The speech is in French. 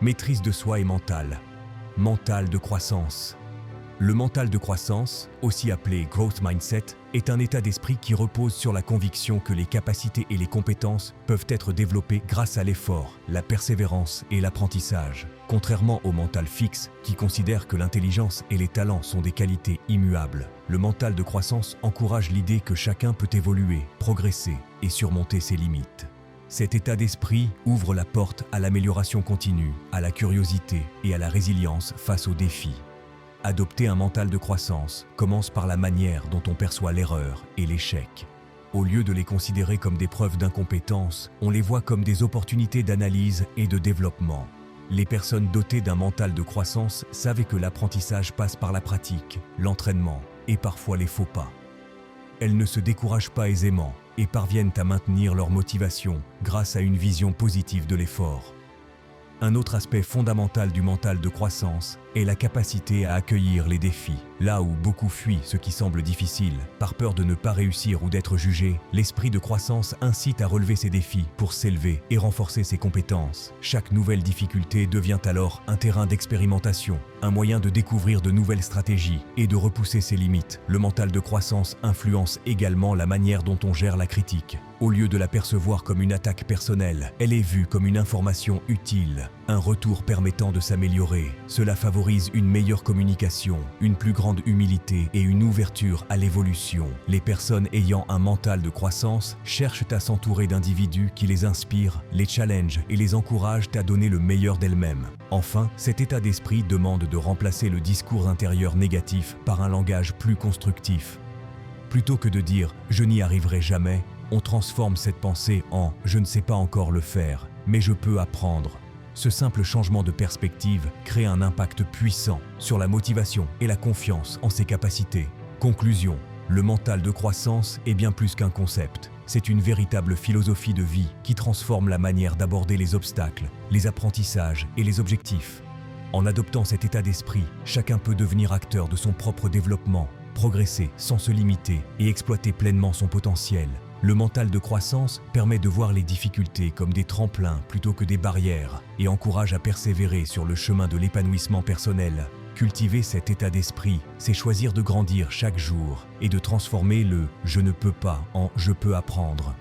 Maîtrise de soi et mental. Mental de croissance. Le mental de croissance, aussi appelé growth mindset, est un état d'esprit qui repose sur la conviction que les capacités et les compétences peuvent être développées grâce à l'effort, la persévérance et l'apprentissage. Contrairement au mental fixe, qui considère que l'intelligence et les talents sont des qualités immuables, le mental de croissance encourage l'idée que chacun peut évoluer, progresser et surmonter ses limites. Cet état d'esprit ouvre la porte à l'amélioration continue, à la curiosité et à la résilience face aux défis. Adopter un mental de croissance commence par la manière dont on perçoit l'erreur et l'échec. Au lieu de les considérer comme des preuves d'incompétence, on les voit comme des opportunités d'analyse et de développement. Les personnes dotées d'un mental de croissance savent que l'apprentissage passe par la pratique, l'entraînement et parfois les faux pas. Elles ne se découragent pas aisément et parviennent à maintenir leur motivation grâce à une vision positive de l'effort. Un autre aspect fondamental du mental de croissance est la capacité à accueillir les défis. Là où beaucoup fuient ce qui semble difficile, par peur de ne pas réussir ou d'être jugé, l'esprit de croissance incite à relever ces défis pour s'élever et renforcer ses compétences. Chaque nouvelle difficulté devient alors un terrain d'expérimentation, un moyen de découvrir de nouvelles stratégies et de repousser ses limites. Le mental de croissance influence également la manière dont on gère la critique. Au lieu de la percevoir comme une attaque personnelle, elle est vue comme une information utile, un retour permettant de s'améliorer. Cela favorise une meilleure communication, une plus grande humilité et une ouverture à l'évolution. Les personnes ayant un mental de croissance cherchent à s'entourer d'individus qui les inspirent, les challengent et les encouragent à donner le meilleur d'elles-mêmes. Enfin, cet état d'esprit demande de remplacer le discours intérieur négatif par un langage plus constructif. Plutôt que de dire « je n'y arriverai jamais », on transforme cette pensée en « je ne sais pas encore le faire, mais je peux apprendre ». Ce simple changement de perspective crée un impact puissant sur la motivation et la confiance en ses capacités. Conclusion, le mental de croissance est bien plus qu'un concept. C'est une véritable philosophie de vie qui transforme la manière d'aborder les obstacles, les apprentissages et les objectifs. En adoptant cet état d'esprit, chacun peut devenir acteur de son propre développement, progresser sans se limiter et exploiter pleinement son potentiel. Le mental de croissance permet de voir les difficultés comme des tremplins plutôt que des barrières et encourage à persévérer sur le chemin de l'épanouissement personnel. Cultiver cet état d'esprit, c'est choisir de grandir chaque jour et de transformer le « je ne peux pas » en « je peux apprendre ».